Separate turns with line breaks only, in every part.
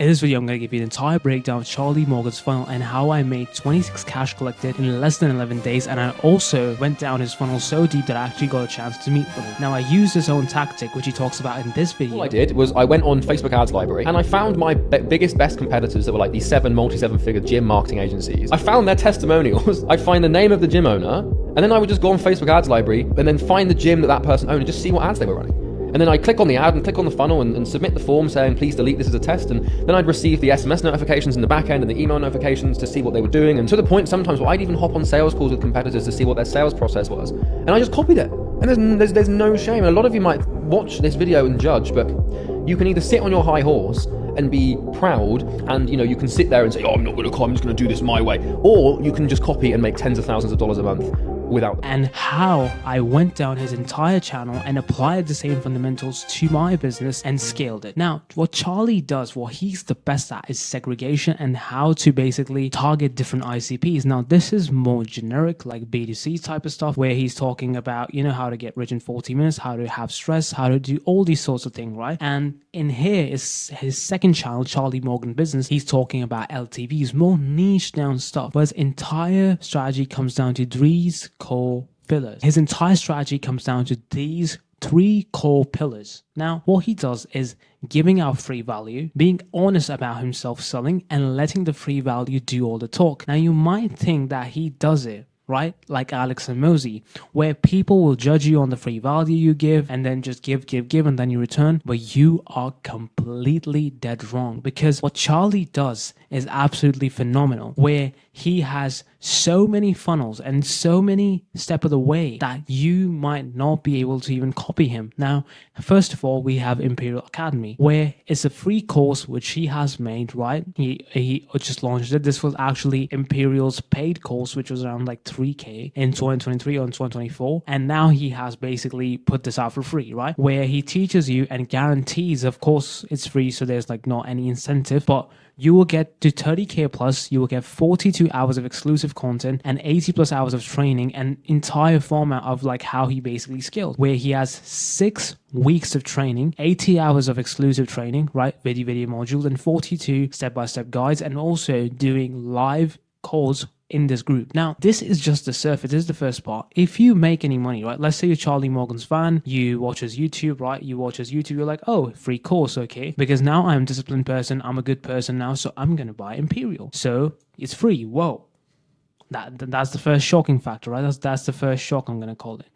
In this video, I'm going to give you an entire breakdown of Charlie Morgan's funnel and how I made 26 cash collected in less than 11 days. And I also went down his funnel so deep that I actually got a chance to meet with him. Now, I used his own tactic, which he talks about in this video.
All I did was I went on Facebook Ads Library and I found my biggest, best competitors that were like these multi-seven-figure gym marketing agencies. I found their testimonials. I'd find the name of the gym owner, and then I would just go on Facebook Ads Library and then find the gym that person owned and just see what ads they were running. And then I'd click on the ad and click on the funnel and submit the form saying, please delete this as a test. And then I'd receive the SMS notifications in the back end and the email notifications to see what they were doing. And to the point sometimes where I'd even hop on sales calls with competitors to see what their sales process was. And I just copied it. And there's no shame. And a lot of you might watch this video and judge, but you can either sit on your high horse and be proud and you can sit there and say, oh, I'm not going to copy, I'm just going to do this my way. Or you can just copy and make tens of thousands of dollars a month without.
And how I went down his entire channel and applied the same fundamentals to my business and scaled it. Now, what Charlie does, what he's the best at, is segregation and how to basically target different ICPs. Now, this is more generic, like B2C type of stuff, where he's talking about, how to get rich in 40 minutes, how to have stress, how to do all these sorts of things, right? And in here is his second channel, Charlie Morgan Business. He's talking about LTVs, more niche down stuff, but his entire strategy comes down to these core pillars. His entire strategy comes down to these 3 core pillars. Now, what he does is giving out free value, being honest about himself selling, and letting the free value do all the talk. Now, you might think that he does it right? Like Alex Hormozi, where people will judge you on the free value you give and then just give, and then you return. But you are completely dead wrong, because what Charlie does is absolutely phenomenal, where he has so many funnels and so many step of the way that you might not be able to even copy him. Now, first of all, we have Imperial Academy, where it's a free course which he has made, right? He just launched it. This was actually Imperial's paid course, which was around like 3K in 2023 or in 2024. And now he has basically put this out for free, right? Where he teaches you and guarantees, of course, it's free, so there's like not any incentive, but you will get to 30K plus, you will get 42 hours of exclusive content and 80 plus hours of training, and entire format of like how he basically scaled, where he has 6 weeks of training, 80 hours of exclusive training, right? Video modules, and 42 step-by-step guides, and also doing live calls in this group. Now, this is just the surface. This is the first part. If you make any money, right? Let's say you're Charlie Morgan's fan, you watch his YouTube, right? You watch his YouTube, you're like, oh, free course, okay. Because now I'm a disciplined person, I'm a good person now, so I'm going to buy Imperial. So it's free. Whoa. That's the first shocking factor, right? That's the first shock, I'm going to call it.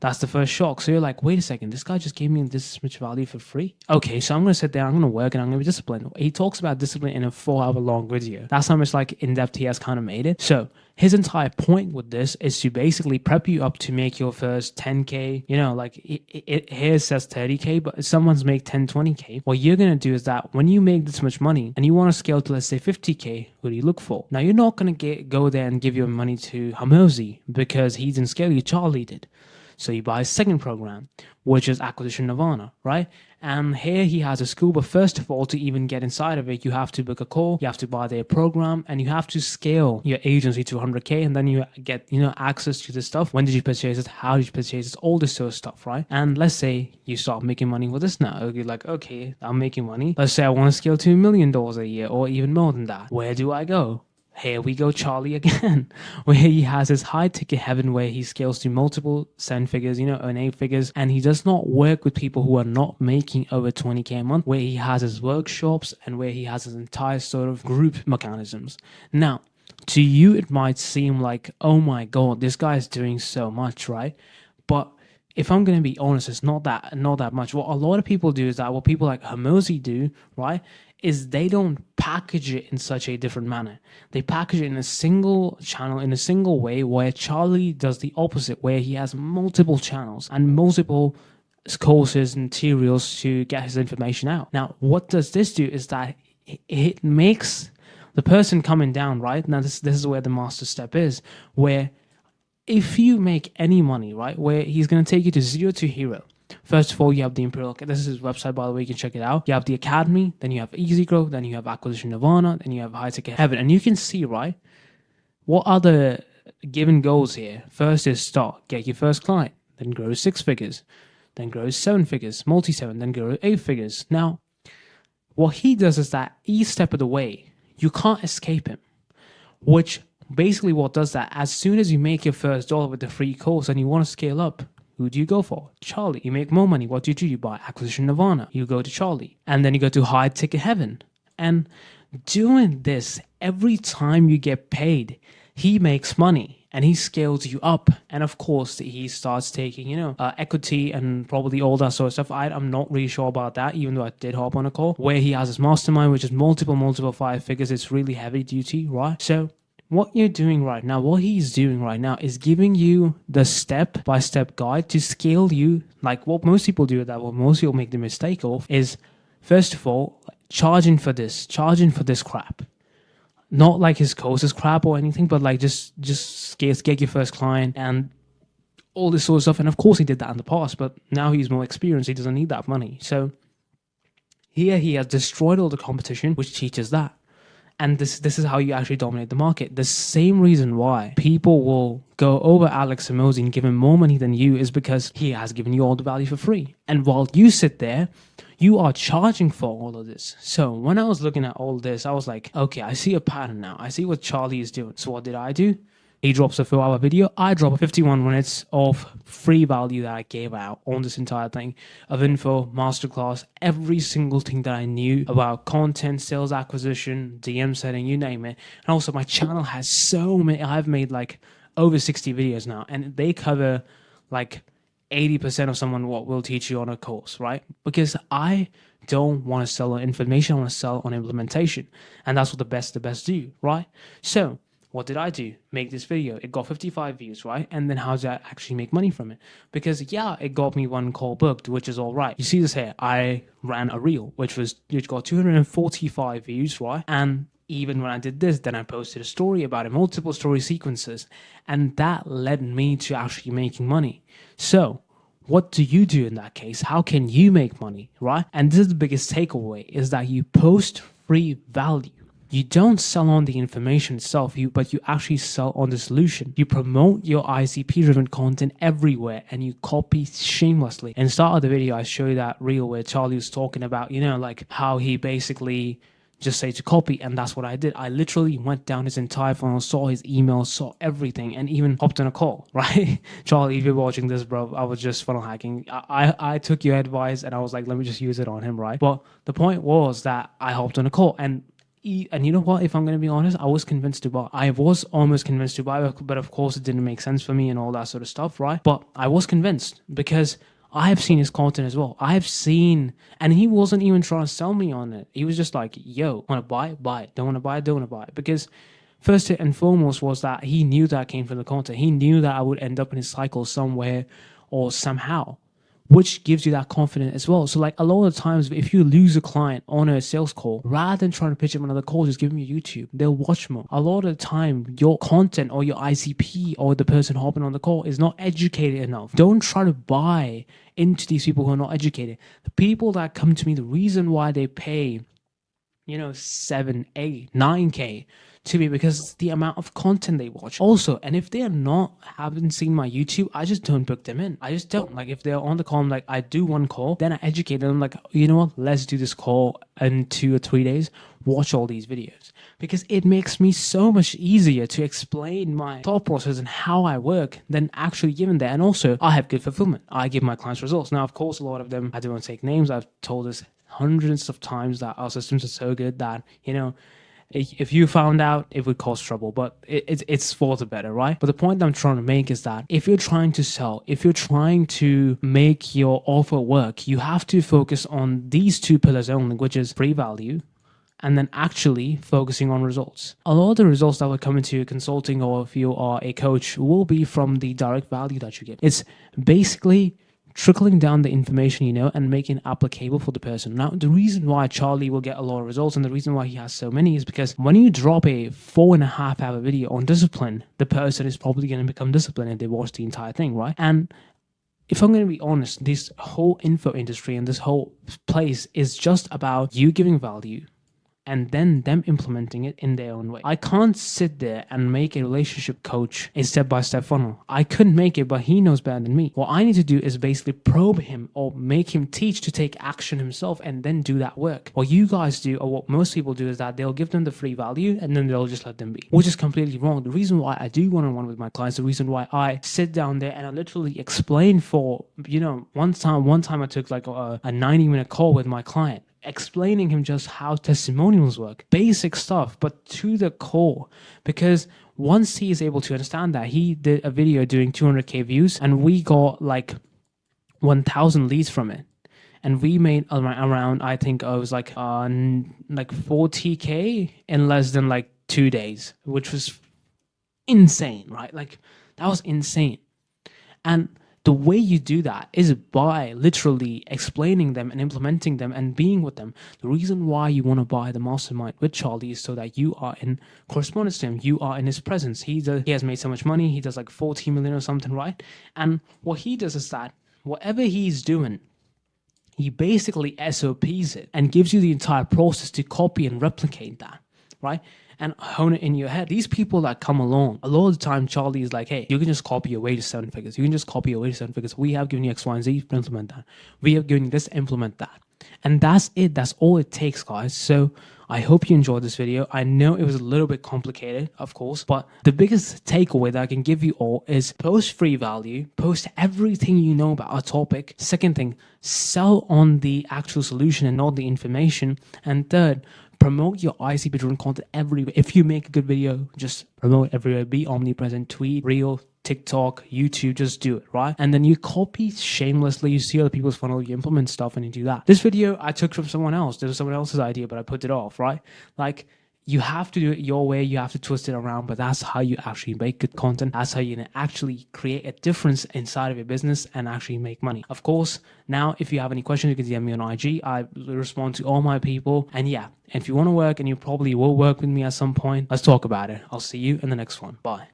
That's the first shock. So you're like, wait a second, this guy just gave me this much value for free? Okay, so I'm going to sit there, I'm going to work, and I'm going to be disciplined. He talks about discipline in a 4-hour long video. That's how much like in-depth he has kind of made it. So his entire point with this is to basically prep you up to make your first 10K. Like it here says 30K, but if someone's make 10, 20K, what you're going to do is that when you make this much money and you want to scale to, let's say, 50K, who do you look for? Now, you're not going to go there and give your money to Hormozi because he didn't scale you, Charlie did. So you buy a second program, which is Acquisition Nirvana, right? And here he has a school, but first of all, to even get inside of it, you have to book a call, you have to buy their program, and you have to scale your agency to 100K, and then you get, access to this stuff. When did you purchase it? How did you purchase it? All this sort of stuff, right? And let's say you start making money with this now. You're like, okay, I'm making money. Let's say I want to scale to $1 million a year or even more than that. Where do I go? Here we go, Charlie again, where he has his high ticket heaven, where he scales to multiple 7 figures, and 8 figures. And he does not work with people who are not making over 20K a month, where he has his workshops and where he has his entire sort of group mechanisms. Now, to you, it might seem like, oh my God, this guy is doing so much, right? But if I'm going to be honest, it's not that much. What a lot of people do is that what people like Hormozi do, right, is they don't package it in such a different manner. They package it in a single channel, in a single way, where Charlie does the opposite, where he has multiple channels and multiple courses and materials to get his information out. Now, what does this do is that it makes the person coming down, right? Now, this is where the master step is, where if you make any money, right, where he's going to take you to 0 to hero. First of all, you have the Imperial. This is his website, by the way. You can check it out. You have the Academy, then you have Easy Growth, then you have Acquisition Nirvana, then you have High Ticket Heaven. And you can see, right, what are the given goals here? First is start, get your first client, then grow 6 figures, then grow 7 figures, multi-7, then grow 8 figures. Now, What he does is that each step of the way, you can't escape him, which basically what does that, as soon as you make your first dollar with the free course and you want to scale up, who do you go for? Charlie. You make more money. What do? You buy Acquisition Nirvana. You go to Charlie. And then you go to High Ticket Heaven. And doing this, every time you get paid, he makes money and he scales you up. And of course, he starts taking, equity and probably all that sort of stuff. I'm not really sure about that, even though I did hop on a call where he has his mastermind, which is multiple 5 figures. It's really heavy duty, right? So what you're doing right now, what he's doing right now is giving you the step-by-step guide to scale you. Like what most people do, that what most people make the mistake of is, first of all, charging for this crap. Not like his course is crap or anything, but like just get your first client and all this sort of stuff. And of course he did that in the past, but now he's more experienced. He doesn't need that money. So here he has destroyed all the competition, which teaches that. And this is how you actually dominate the market. The same reason why people will go over Alex Hormozi and give him more money than you is because he has given you all the value for free. And while you sit there, you are charging for all of this. So when I was looking at all this, I was like, okay, I see a pattern now. I see what Charlie is doing. So what did I do? He drops a 4-hour video. I drop 51 minutes of free value that I gave out on this entire thing of info, masterclass, every single thing that I knew about content, sales acquisition, DM setting, you name it. And also my channel has so many, I've made like over 60 videos now, and they cover like 80% of someone what will teach you on a course, right? Because I don't want to sell on information, I want to sell on implementation. And that's what the best do, right? So what did I do? Make this video. It got 55 views, right? And then how did I actually make money from it? Because yeah, it got me 1 call booked, which is all right. You see this here. I ran a reel, which got 245 views, right? And even when I did this, then I posted a story about it, multiple story sequences. And that led me to actually making money. So what do you do in that case? How can you make money, right? And this is the biggest takeaway, is that you post free value. You don't sell on the information itself, but you actually sell on the solution. You promote your ICP-driven content everywhere and you copy shamelessly. In the start of the video, I show you that reel where Charlie was talking about, like how he basically just say to copy, and that's what I did. I literally went down his entire funnel, saw his emails, saw everything, and even hopped on a call, right? Charlie, if you're watching this, bro, I was just funnel hacking. I took your advice and I was like, let me just use it on him, right? But the point was that I hopped on a call, and you know what, if I'm going to be honest, I was convinced to buy. I was almost convinced to buy, but of course it didn't make sense for me and all that sort of stuff, right? But I was convinced because I have seen his content as well. I have seen, and he wasn't even trying to sell me on it. He was just like, yo, want to buy it? Buy it. Don't want to buy it? Don't want to buy it. Because first and foremost was that he knew that came from the content. He knew that I would end up in his cycle somewhere or somehow, which gives you that confidence as well. So like a lot of times, if you lose a client on a sales call, rather than trying to pitch them another call, just give them your YouTube. They'll watch more. A lot of the time, your content or your ICP or the person hopping on the call is not educated enough. Don't try to buy into these people who are not educated. The people that come to me, the reason why they pay, 7, 8, 9K to me, because it's the amount of content they watch. Also, and if they haven't seen my YouTube, I just don't book them in. I just don't. Like if they're on the call, I'm like, I do 1 call, then I educate them. I'm like, you know what? Let's do this call in 2 or 3 days. Watch all these videos, because it makes me so much easier to explain my thought process and how I work than actually giving that. And also, I have good fulfillment. I give my clients results. Now, of course, a lot of them, I don't want to take names. I've told this hundreds of times that our systems are so good that, if you found out, it would cause trouble, but it's for the better, right? But the point I'm trying to make is that if you're trying to sell, if you're trying to make your offer work, you have to focus on these 2 pillars only, which is free value and then actually focusing on results. A lot of the results that will come into consulting, or if you are a coach, will be from the direct value that you give. It's basically trickling down the information, and making it applicable for the person. Now, the reason why Charlie will get a lot of results and the reason why he has so many is because when you drop a 4.5-hour video on discipline, the person is probably going to become disciplined if they watch the entire thing, right? And if I'm going to be honest, this whole info industry and this whole place is just about you giving value and then them implementing it in their own way. I can't sit there and make a relationship coach a step-by-step funnel. I couldn't make it, but he knows better than me. What I need to do is basically probe him or make him teach to take action himself and then do that work. What you guys do, or what most people do, is that they'll give them the free value and then they'll just let them be, which is completely wrong. The reason why I do one-on-one with my clients, the reason why I sit down there and I literally explain for, one time I took like a 90-minute call with my client, explaining him just how testimonials work, basic stuff, but to the core. Because once he is able to understand that, he did a video doing 200k views and we got like 1,000 leads from it, and we made around, I think it was like 40k in less than like 2 days, which was insane, right? Like that was insane. And the way you do that is by literally explaining them and implementing them and being with them. The reason why you want to buy the mastermind with Charlie is so that you are in correspondence to him. You are in his presence. He has made so much money. He does like 40 million or something, right? And what he does is that whatever he's doing, he basically SOPs it and gives you the entire process to copy and replicate that, right? And hone it in your head. These people that come along, a lot of the time, Charlie is like, hey, you can just copy your way to 7 figures. You can just copy your way to 7 figures. We have given you X, Y, and Z, implement that. We have given you this, implement that. And that's it. That's all it takes, guys. So I hope you enjoyed this video. I know it was a little bit complicated, of course, but the biggest takeaway that I can give you all is post free value, post everything you know about a topic. Second thing, sell on the actual solution and not the information. And third, promote your ICP driven content everywhere. If you make a good video, just promote everywhere. Be omnipresent, tweet, reel, TikTok, YouTube, just do it, right? And then you copy shamelessly. You see other people's funnel, you implement stuff and you do that. This video I took from someone else. This was someone else's idea, but I put it off, right? Like, you have to do it your way. You have to twist it around, but that's how you actually make good content. That's how you can actually create a difference inside of your business and actually make money. Of course, now, if you have any questions, you can DM me on IG. I respond to all my people. And yeah, if you want to work, and you probably will work with me at some point, let's talk about it. I'll see you in the next one. Bye.